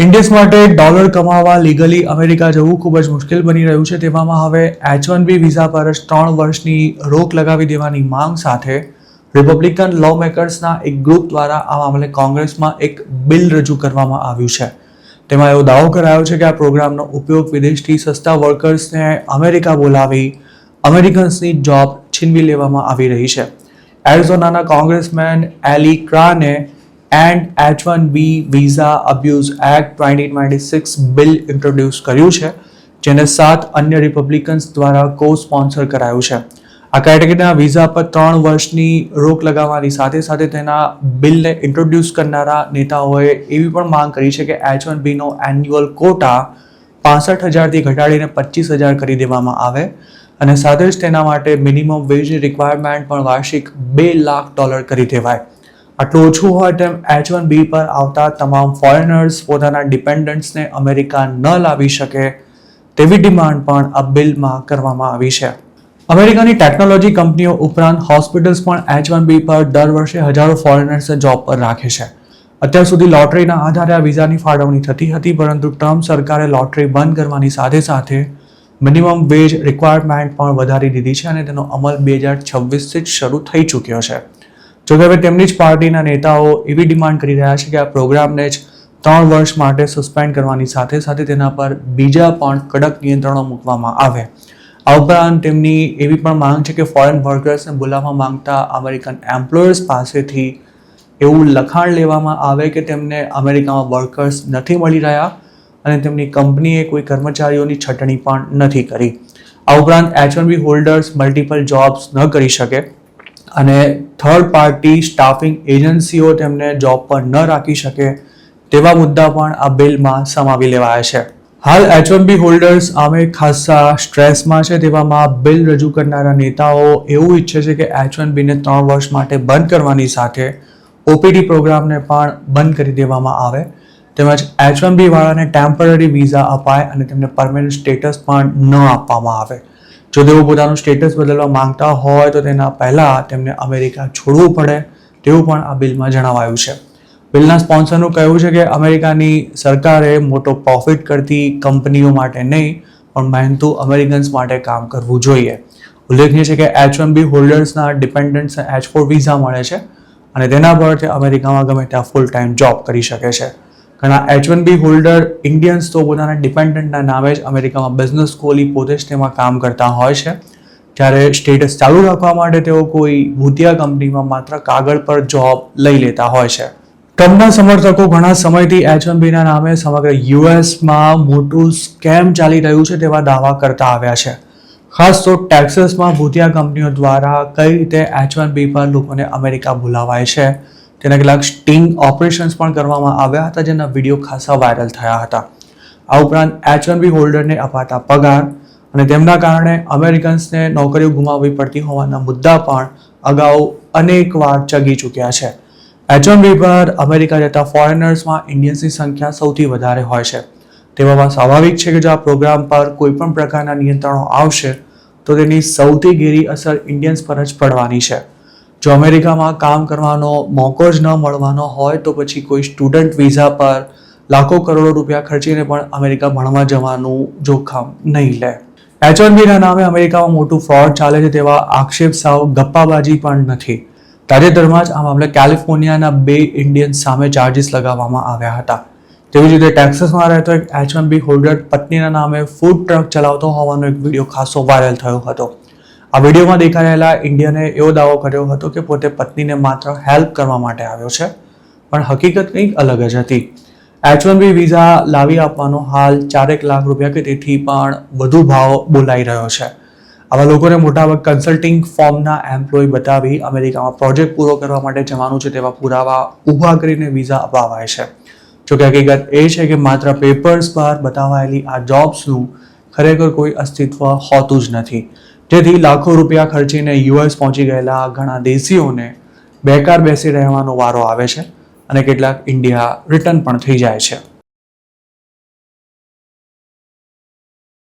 Indians માટે dollar કમાવા legally America જવું ખૂબ જ મુશ્કેલ બની રહ્યું છે. તેવામાં હવે H1B વિઝા પર જ 3 વર્ષની રોક લગાવી દેવાની માંગ સાથે રિપબ્લિકન લો મેકર્સના એક ગ્રુપ દ્વારા આ મામલે કોંગ્રેસમાં એક બિલ રજૂ કરવામાં આવ્યું છે. તેમાં એવો દાવો કરાયો છે કે આ પ્રોગ્રામનો ઉપયોગ વિદેશથી સસ્તા વર્કર્સને અમેરિકા બોલાવી અમેરિકન્સની જોબ છીનવી લેવામાં આવી રહી છે. એરિઝોનાના congressman Eli Crane end H1B visa abuse act 2026 bill introduce કર્યું છે, જેને 7 અન્ય રિપબ્લિકન્સ દ્વારા કો સ્પોન્સર કરાયું છે. આ કેટેગરીના વિઝા પર 3 વર્ષની રોક લગાવવાની સાથે સાથે તેના બિલને ઇન્ટ્રોડ્યુસ કરનારા નેતાઓએ એવી પણ માંગ કરી છે કે H1B નો એન્યુઅલ કોટા 65,000થી ઘટાડીને 25,000 કરી દેવામાં આવે અને સાથે જ તેના માટે મિનિમમ વેજની રિક્વાયરમેન્ટ પણ વાર્ષિક $2 લાખ કરી દેવાય. આટલું ઓછું હોય તેમ H1B પર આવતા તમામ ફોરેનર્સ પોતાના ડિપેન્ડન્ટ્સને અમેરિકા ન લાવી શકે તેવી ડિમાન્ડ પણ આ બિલમાં કરવામાં આવી છે. અમેરિકાની ટેકનોલોજી કંપનીઓ ઉપરાંત હોસ્પિટલ્સ પણ H1B પર દર વર્ષે હજારો ફોરેનર્સને જોબ પર રાખે છે. અત્યાર સુધી લોટરીના આધારે આ વિઝાની ફાળવણી થતી હતી, પરંતુ ટ્રમ્પ સરકારે લોટરી બંધ કરવાની સાથે સાથે મિનિમમ વેજ રિક્વાયરમેન્ટ પણ વધારી દીધી છે અને તેનો અમલ 2026થી જ શરૂ થઈ ચૂક્યો છે. જોકે હવે તેમની જ પાર્ટીના નેતાઓ એવી ડિમાન્ડ કરી રહ્યા છે કે આ પ્રોગ્રામને જ 3 વર્ષ માટે સસ્પેન્ડ કરવાની સાથે સાથે તેના પર બીજા પણ કડક નિયંત્રણો મૂકવામાં આવે. આ ઉપરાંત તેમની એવી પણ માંગ છે કે ફોરેન વર્કર્સને બોલાવવા માંગતા અમેરિકન એમ્પ્લોયર્સ પાસેથી એવું લખાણ લેવામાં આવે કે તેમને અમેરિકામાં વર્કર્સ નથી મળી રહ્યા અને તેમની કંપનીએ કોઈ કર્મચારીઓની છટણી પણ નથી કરી. આ ઉપરાંત H1B હોલ્ડર્સ મલ્ટિપલ જોબ્સ ન કરી શકે અને થર્ડ પાર્ટી સ્ટાફિંગ એજન્સીઓ તેમને જોબ પર ન રાખી શકે તેવા મુદ્દા પણ આ બિલમાં સમાવી લેવાયા છે. હાલ H1B હોલ્ડર્સ આમે ખાસા સ્ટ્રેસમાં છે. તેવામાં બિલ રજૂ કરનારા નેતાઓ એવું ઈચ્છે છે કે H1B ને 3 વર્ષ માટે બંધ કરવાની સાથે OPT પ્રોગ્રામને પણ બંધ કરી દેવામાં આવે તેમજ H1B વાળાને ટેમ્પરરી વિઝા અપાય અને તેમને પરમેનન્ટ સ્ટેટસ પણ ન આપવામાં આવે. જો તેઓ પોતાનું સ્ટેટસ બદલવા માંગતા હોય તો તેના પહેલાં તેમને અમેરિકા છોડવું પડે તેવું પણ આ બિલમાં જણાવાયું છે. બિલના સ્પોન્સરનું કહેવું છે કે અમેરિકાની સરકારે મોટો પ્રોફિટ કરતી કંપનીઓ માટે નહીં પણ મહેનતુ અમેરિકન્સ માટે કામ કરવું જોઈએ. ઉલ્લેખનીય છે કે H1B હોલ્ડર્સના ડિપેન્ડન્ટ્સને H4 વિઝા મળે છે અને તેના પર તે અમેરિકામાં ગમે ત્યાં ફૂલ ટાઈમ જોબ કરી શકે છે. ઘણા H1B હોલ્ડર ઇન્ડિયન્સ તો પોતાના ડિપેન્ડન્ટના નામે જ અમેરિકામાં બિઝનેસ ખોલી પોતે જ તેમાં કામ કરતા હોય છે, જ્યારે સ્ટેટસ ચાલુ રાખવા માટે તેઓ કોઈ ભૂતિયા કંપનીમાં માત્ર કાગળ પર જોબ લઈ લેતા હોય છે. ટ્રમ્પના સમર્થકો ઘણા સમયથી H1Bના નામે સમગ્ર યુએસમાં મોટું સ્કેમ ચાલી રહ્યું છે તેવા દાવા કરતા આવ્યા છે. ખાસ તો ટેક્સાસમાં ભૂતિયા કંપનીઓ દ્વારા કઈ રીતે H1B પર લોકોને અમેરિકા બોલાવાય છે તેના કેટલાક સ્ટિંગ ઓપરેશન્સ પણ કરવામાં આવ્યા હતા, જેના વિડીયો ખાસા વાયરલ થયા હતા. આ ઉપરાંત H1B હોલ્ડરને અપાતા પગાર અને તેમના કારણે અમેરિકન્સને નોકરીઓ ગુમાવવી પડતી હોવાના મુદ્દા પણ અગાઉ અનેક વાર ચગી ચૂક્યા છે. H1B પર અમેરિકા જતા ફોરેનર્સમાં ઇન્ડિયન્સની સંખ્યા સૌથી વધારે હોય છે. તેવામાં સ્વાભાવિક છે કે જો આ પ્રોગ્રામ પર કોઈ પણ પ્રકારના નિયંત્રણો આવશે તો તેની સૌથી ઘેરી અસર ઇન્ડિયન્સ પર જ પડવાની છે. જો અમેરિકામાં કામ કરવાનો મોકો જ ન મળવાનો હોય તો પછી કોઈ સ્ટુડન્ટ વિઝા પર લાખો કરોડો રૂપિયા ખર્ચીને પણ અમેરિકા ભણવા જવાનું જોખમ નહીં લે. H1Bના નામે અમેરિકામાં મોટું ફ્રોડ ચાલે છે તેવા આક્ષેપ સાવ ગપ્પાબાજી પણ નથી. તાજેતરમાં જ આ મામલે કેલિફોર્નિયાના 2 ઇન્ડિયન્સ સામે ચાર્જીસ લગાવવામાં આવ્યા હતા. તેવી જ રીતે ટેક્સાસમાં રહેતો એક H1B હોલ્ડર પત્નીના નામે ફૂડ ટ્રક ચલાવતો હોવાનો એક વિડીયો ખાસો વાયરલ થયો હતો. આ વિડીયોમાં દેખાયેલા ઇન્ડિયને એવો દાવો કર્યો હતો કે પોતે પત્નીને માત્ર હેલ્પ કરવા માટે આવ્યો છે, પણ હકીકત કંઈક અલગ જ હતી. H1B વિઝા લાવી આપવાનો હાલ ₹4 લાખ કે તેથી પણ વધુ ભાવ બોલાઈ રહ્યો છે. આવા લોકોને મોટાભાગે કન્સલ્ટિંગ ફોર્મના એમ્પ્લોય બતાવી અમેરિકામાં પ્રોજેક્ટ પૂરો કરવા માટે જવાનું છે તેવા પુરાવા ઊભા કરીને વિઝા અપાવાય છે. જોકે હકીકત એ છે કે માત્ર પેપર્સ પર બતાવાયેલી આ જોબ્સનું ખરેખર કોઈ અસ્તિત્વ હોતું જ નથી, જેથી લાખો રૂપિયા ખર્ચીને US પહોંચી ગયેલા ઘણા દેશીઓને બેકાર બેસી રહેવાનો વારો આવે છે અને કેટલાક ઇન્ડિયા રિટર્ન પણ થઈ જાય છે.